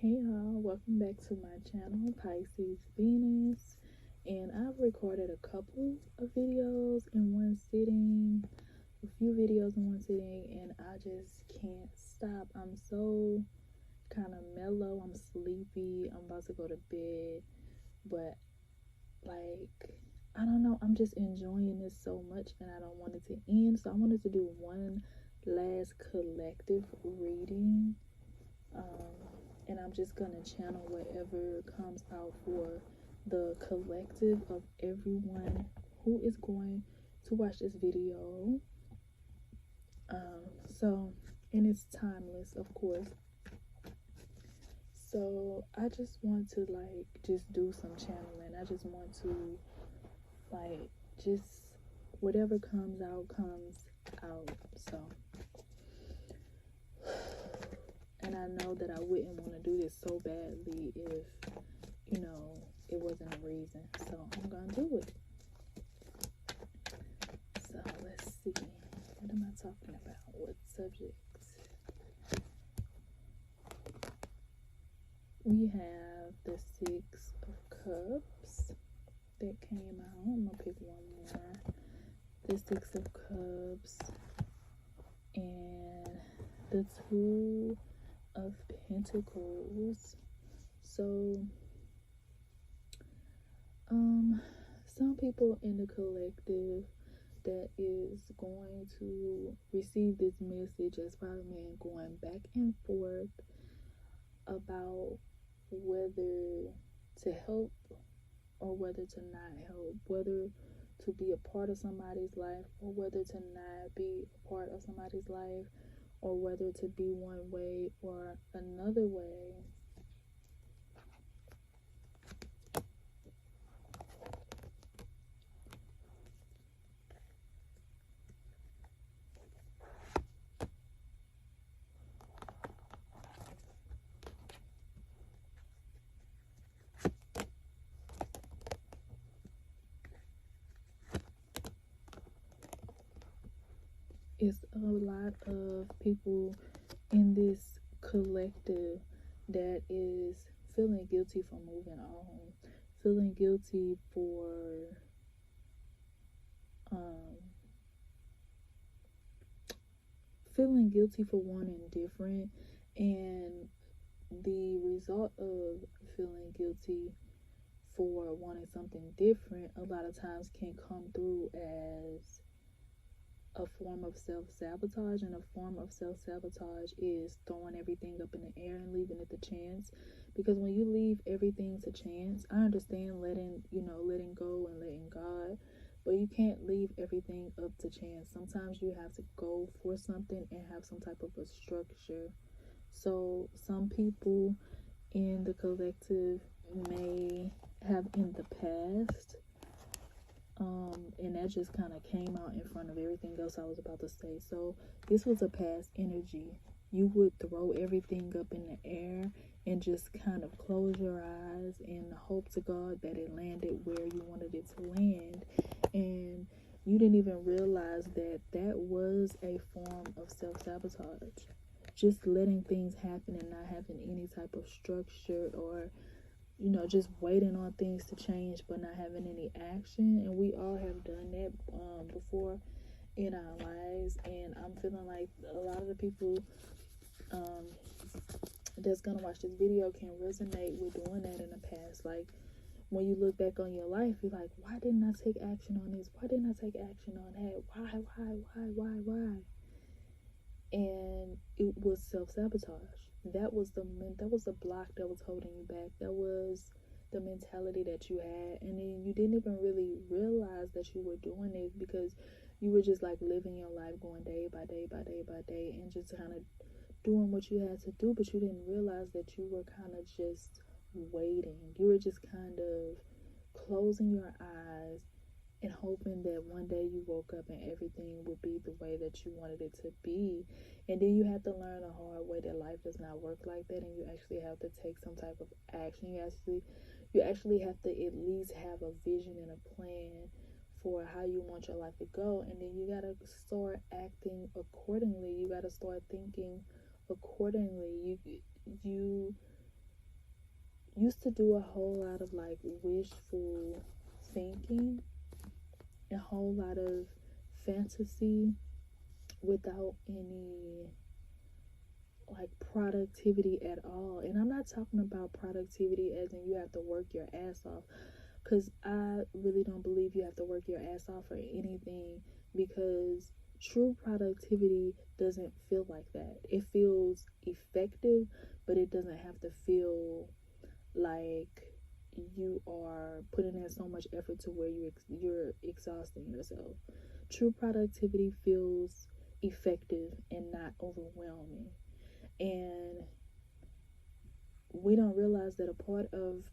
Hey y'all, welcome back to my channel, Pisces Venus. And I've recorded a couple of videos in one sitting, a few videos in one sitting, and I just can't stop. I'm so kind of mellow, I'm sleepy, I'm about to go to bed, but like, I don't know, I'm just enjoying this so much and I don't want it to end. So I wanted to do one last collective reading. And I'm just gonna channel whatever comes out for the collective of everyone who is going to watch this video. And it's timeless, of course. So I just want to just do some channeling. I just want to just whatever comes out comes out. So, and I know that I wouldn't want to do this so badly if, it wasn't a reason. So I'm gonna do it. So let's see. What am I talking about? What subjects? We have the Six of Cups that came out. I'm gonna pick one more. The Six of Cups and the Two of Pentacles. So some people in the collective that is going to receive this message as probably going back and forth about whether to help or whether to not help, whether to be a part of somebody's life or whether to not be a part of somebody's life, or whether to be one way or another way. It's a lot of people in this collective that is feeling guilty for moving on, feeling guilty for wanting different, and the result of feeling guilty for wanting something different a lot of times can come through as a form of self-sabotage. And a form of self-sabotage is throwing everything up in the air and leaving it to chance. Because when you leave everything to chance, I understand letting go and letting God, but you can't leave everything up to chance. Sometimes you have to go for something and have some type of a structure. So some people in the collective may have in the past, and that just kind of came out in front of everything else I was about to say. So this was a past energy. You would throw everything up in the air and just kind of close your eyes and hope to God that it landed where you wanted it to land. And you didn't even realize that that was a form of self-sabotage. Just letting things happen and not having any type of structure, or just waiting on things to change but not having any action. And we all have done that before in our lives. And I'm feeling like a lot of the people that's gonna watch this video can resonate with doing that in the past. Like, when you look back on your life, you're like, why didn't I take action on this? Why didn't I take action on that? Why? And it was self-sabotage. That was the block that was holding you back. That was the mentality that you had. And then you didn't even really realize that you were doing this, because you were just like living your life, going day by day by day by day, and just kind of doing what you had to do. But you didn't realize that you were kind of just waiting. You were just kind of closing your eyes and hoping that one day you woke up and everything would be the way that you wanted it to be. And then you have to learn the hard way that life does not work like that, and you actually have to take some type of action. You actually have to at least have a vision and a plan for how you want your life to go. And then you gotta start acting accordingly. You gotta start thinking accordingly. You used to do a whole lot of like wishful thinking, a whole lot of fantasy without any like productivity at all. And I'm not talking about productivity as in you have to work your ass off, because I really don't believe you have to work your ass off for anything, because true productivity doesn't feel like that. It feels effective, but it doesn't have to feel like you are putting in so much effort to where you're exhausting yourself. True productivity feels effective and not overwhelming. And we don't realize that a part of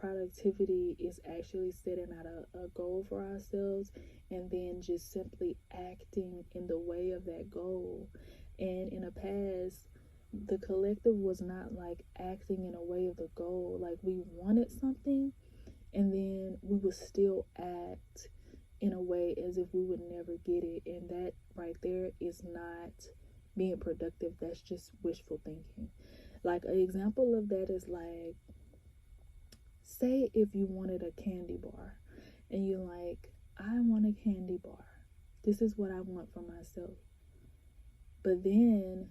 productivity is actually setting out a goal for ourselves and then just simply acting in the way of that goal. And in the past, the collective was not like acting in a way of the goal. Like we wanted something and then we would still act in a way as if we would never get it. And that right there is not being productive. That's just wishful thinking. Like an example of that is like, say if you wanted a candy bar and you're like, I want a candy bar. This is what I want for myself. But then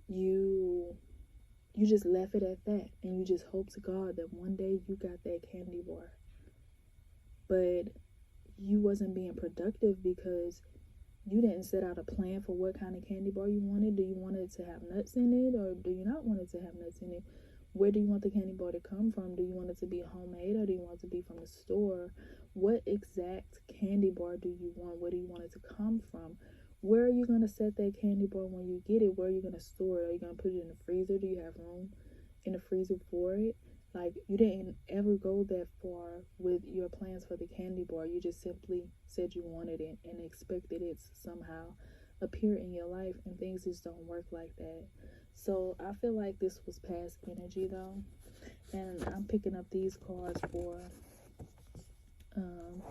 you just left it at that and you just hope to God that one day you got that candy bar. But you wasn't being productive because you didn't set out a plan for what kind of candy bar you wanted. Do you want it to have nuts in it, or do you not want it to have nuts in it? Where do you want the candy bar to come from? Do you want it to be homemade, or do you want it to be from the store? What exact candy bar do you want? Where do you want it to come from? Where are you going to set that candy bar when you get it? Where are you going to store it? Are you going to put it in the freezer? Do you have room in the freezer for it? Like, you didn't ever go that far with your plans for the candy bar. You just simply said you wanted it and expected it to somehow appear in your life, and things just don't work like that. So I feel like this was past energy though, and I'm picking up these cards for um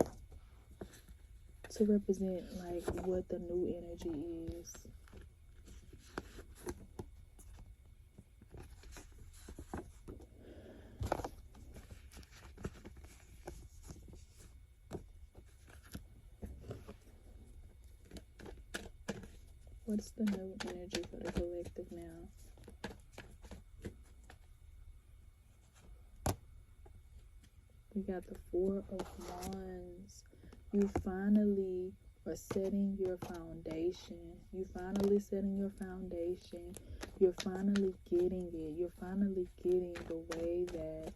to represent like what the new energy is. What's the new energy for the collective now? We got the Four of Wands. You finally are setting your foundation. You finally setting your foundation. You're finally getting it. You're finally getting the way that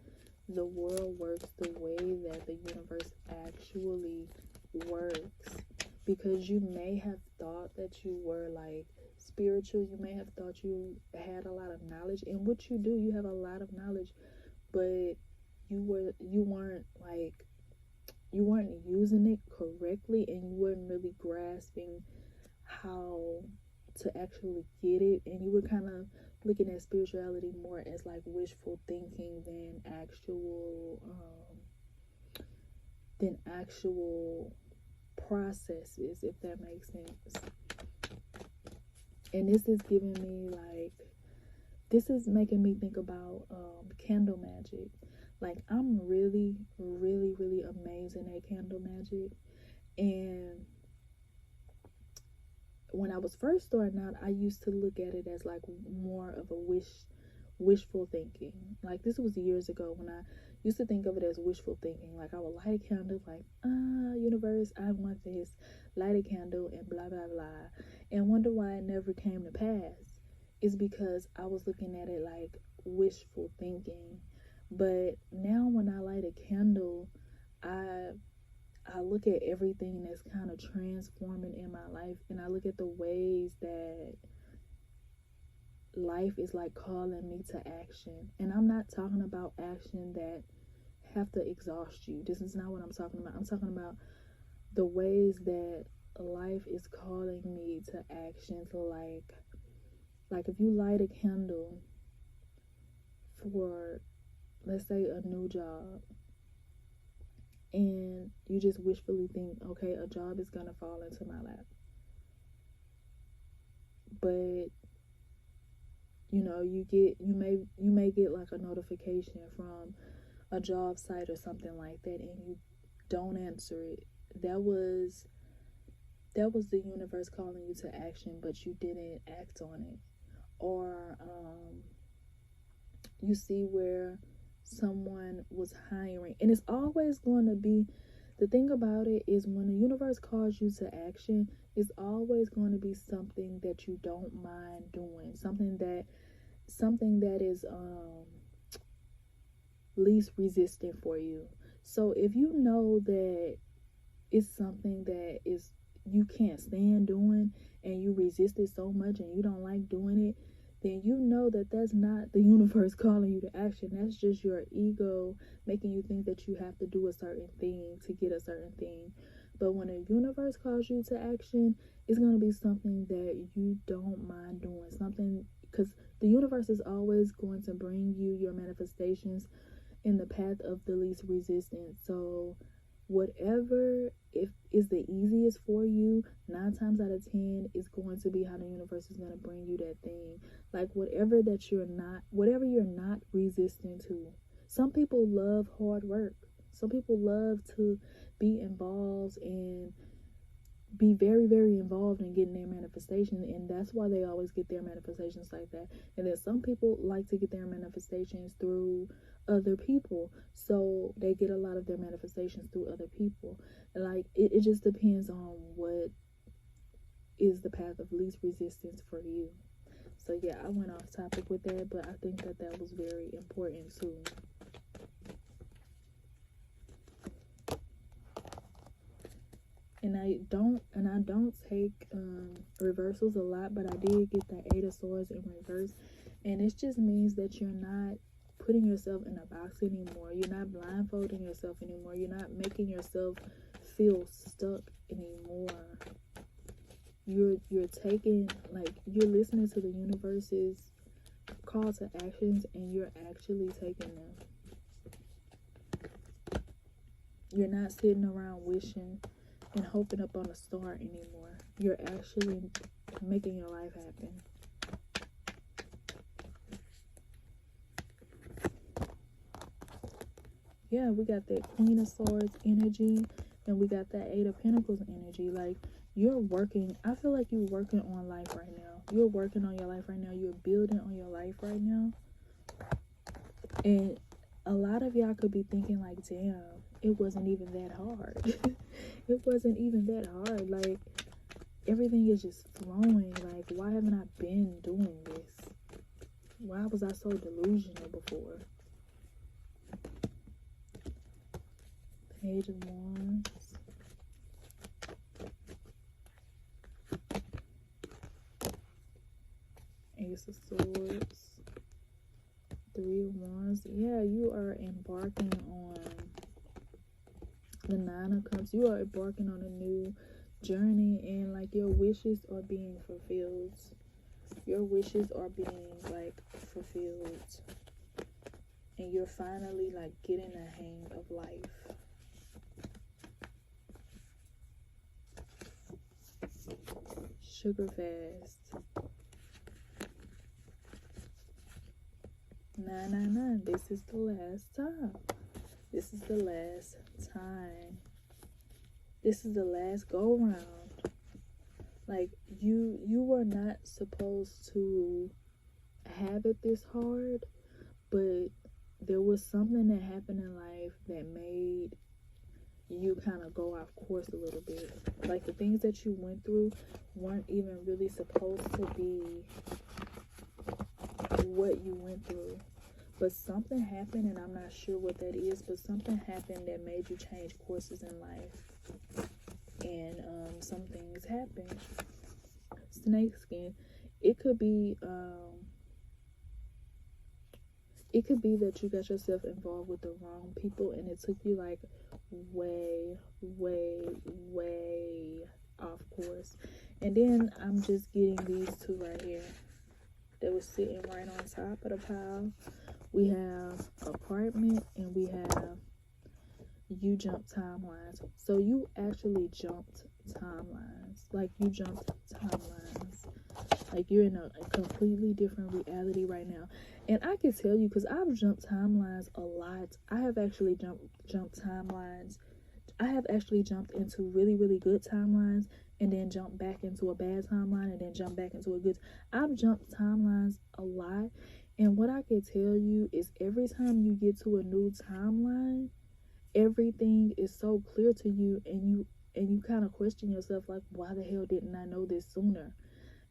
the world works, the way that the universe actually works. Because you may have thought that you were like spiritual. You may have thought you had a lot of knowledge. And what you do, you have a lot of knowledge, but you weren't using it correctly, and you weren't really grasping how to actually get it, and you were kind of looking at spirituality more as like wishful thinking than actual processes, if that makes sense. And this is giving me like, this is making me think about candle magic. Like, I'm really, really, really amazing at candle magic. And when I was first starting out, I used to look at it as like more of a wishful thinking. Like, this was years ago when I used to think of it as wishful thinking. Like, I would light a candle, like, universe, I want this. Light a candle and blah, blah, blah. And wonder why it never came to pass. Is because I was looking at it like wishful thinking. But now when I light a candle, I look at everything that's kind of transforming in my life, and I look at the ways that life is like calling me to action. And I'm not talking about action that have to exhaust you. This is not what I'm talking about. I'm talking about the ways that life is calling me to action. So like if you light a candle for, let's say, a new job, and you just wishfully think, okay, a job is gonna fall into my lap, but you may get like a notification from a job site or something like that, and you don't answer it. That was the universe calling you to action, but you didn't act on it. Or you see where someone was hiring, and it's always going to be, the thing about it is, when the universe calls you to action, it's always going to be something that you don't mind doing, something that is least resistant for you. So if you know that it's something that is you can't stand doing, and you resist it so much and you don't like doing it, then you know that that's not the universe calling you to action. That's just your ego making you think that you have to do a certain thing to get a certain thing. But when a universe calls you to action, it's going to be something that you don't mind doing. Something, because the universe is always going to bring you your manifestations in the path of the least resistance. So whatever if is the easiest for you, 9 times out of 10 is going to be how the universe is going to bring you that thing. Like whatever you're not resistant to. Some people love hard work. Some people love to be involved and be very, very involved in getting their manifestation, and that's why they always get their manifestations like that. And then some people like to get their manifestations through other people, so they get a lot of their manifestations through other people. Like it just depends on what is the path of least resistance for you. So yeah, I went off topic with that, but I think that was very important too. And I don't take reversals a lot, but I did get that 8 of Swords in reverse, and it just means that you're not putting yourself in a box anymore. You're not blindfolding yourself anymore. You're not making yourself feel stuck anymore. You're taking, like, you're listening to the universe's call to actions, and you're actually taking them. You're not sitting around wishing and hoping up on a star anymore. You're actually making your life happen. Yeah, we got that Queen of Swords energy, and we got that 8 of Pentacles energy. Like, you're working, I feel like you're working on life right now. You're working on your life right now. You're building on your life right now. And a lot of y'all could be thinking like, damn, it wasn't even that hard. It wasn't even that hard. Like, everything is just flowing. Like, why haven't I been doing this? Why was I so delusional before? Page of Wands. Ace of Swords. 3 of Wands. Yeah, you are embarking on the 9 of Cups. You are embarking on a new journey, and like your wishes are being fulfilled. Your wishes are being like fulfilled, and you're finally like getting a hang of life. Sugar fast. 999. This is the last time. This is the last time. This is the last go round. Like, you were not supposed to have it this hard, but there was something that happened in life that made you kind of go off course a little bit. Like, the things that you went through weren't even really supposed to be what you went through, but something happened, and I'm not sure what that is, but something happened that made you change courses in life. And some things happen. Snake skin. It could be that you got yourself involved with the wrong people, and it took you like way off course. And then I'm just getting these two right here. They were sitting right on top of the pile. We have apartment, and we have you jump timelines. So you actually jumped timelines. Like, you jumped timelines. Like, you're in a completely different reality right now. And I can tell you, because I've jumped timelines a lot. I have actually jumped timelines. I have actually jumped into really, really good timelines, and then jumped back into a bad timeline, and then jumped back into a good. I've jumped timelines a lot. And what I can tell you is, every time you get to a new timeline, everything is so clear to you, and you kind of question yourself, like, why the hell didn't I know this sooner?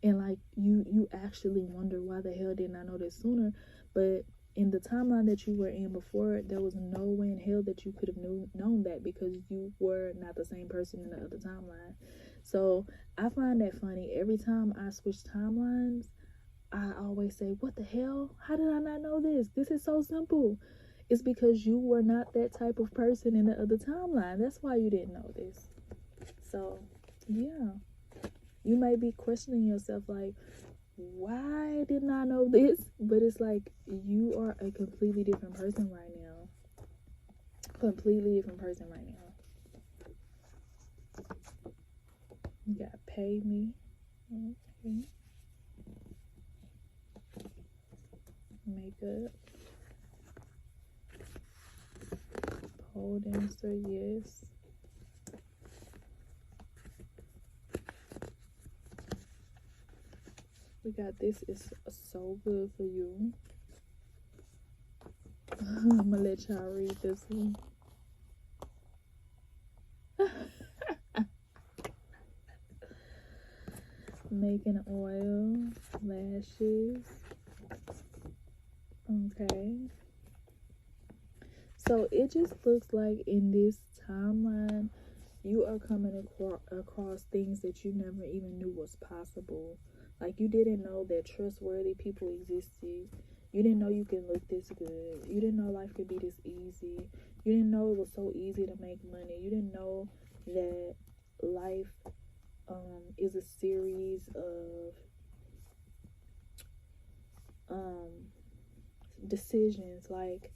And like, you actually wonder, why the hell didn't I know this sooner? But in the timeline that you were in before, there was no way in hell that you could have known that, because you were not the same person in the other timeline. So I find that funny. Every time I switch timelines, I always say, what the hell? How did I not know this? This is so simple. It's because you were not that type of person in the other timeline. That's why you didn't know this. So, yeah. You may be questioning yourself, like, why didn't I know this? But it's like, you are a completely different person right now. Completely different person right now. You gotta pay me. Okay. Makeup. Pole dancer, yes. We got this. Is so good for you. I'm gonna let y'all read this one. Making oil, lashes. Okay. So it just looks like, in this timeline, you are coming across things that you never even knew was possible. Like, you didn't know that trustworthy people existed. You didn't know you could look this good. You didn't know life could be this easy. You didn't know it was so easy to make money. You didn't know that life is a series of decisions. Like,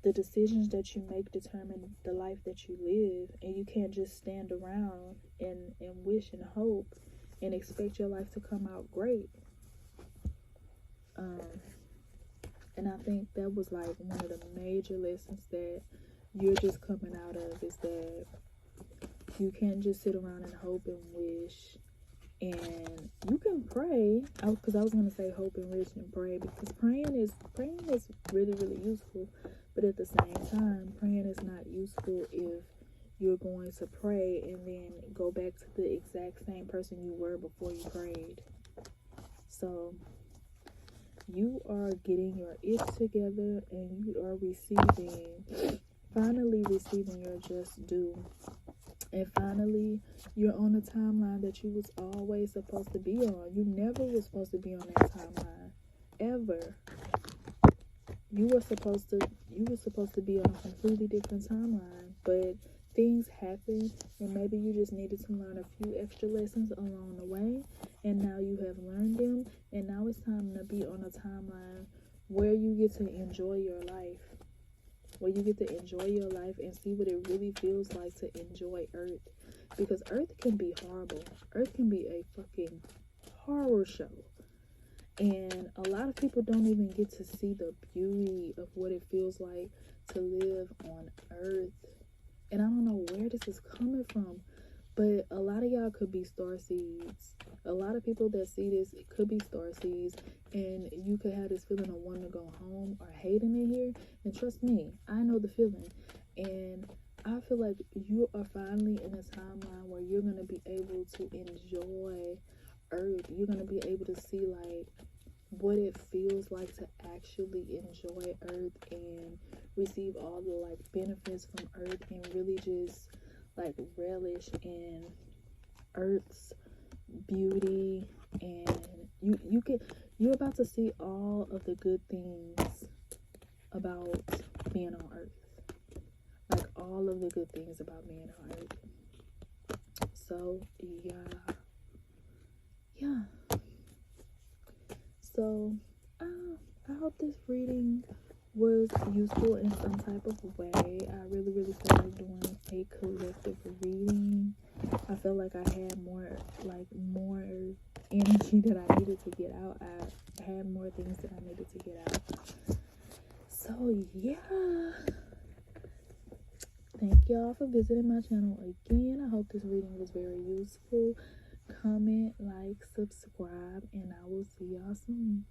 the decisions that you make determine the life that you live, and you can't just stand around and wish and hope and expect your life to come out great. And I think that was like one of the major lessons that you're just coming out of, is that you can't just sit around and hope and wish. And you can pray, because I was gonna say hope and wish and pray, because praying is really, really useful. But at the same time, praying is not useful if you're going to pray and then go back to the exact same person you were before you prayed. So you are getting your it together, and you are finally receiving your just due. And finally, you're on a timeline that you was always supposed to be on. You never was supposed to be on that timeline, ever. You were supposed to be on a completely different timeline, but things happened, and maybe you just needed to learn a few extra lessons along the way, and now you have learned them, and now it's time to be on a timeline where you get to enjoy your life. Where you get to enjoy your life and see what it really feels like to enjoy Earth. Because Earth can be horrible. Earth can be a fucking horror show. And a lot of people don't even get to see the beauty of what it feels like to live on Earth. And I don't know where this is coming from, but a lot of y'all could be starseeds. A lot of people that see this, it could be starseeds, and you could have this feeling of wanting to go home or hating it here. And trust me, I know the feeling. And I feel like you are finally in a timeline where you're going to be able to enjoy Earth. You're going to be able to see like what it feels like to actually enjoy Earth and receive all the like benefits from Earth, and really just like relish in Earth's beauty. And you're about to see all of the good things about being on Earth. Like, all of the good things about being on Earth. So yeah. So I hope this reading was useful in some type of way. I really, really feel like doing a collective reading. I feel like I had more energy that I needed to get out. I had more things that I needed to get out. So yeah, thank y'all for visiting my channel again. I hope this reading was very useful. Comment, like, subscribe, and I will see y'all soon.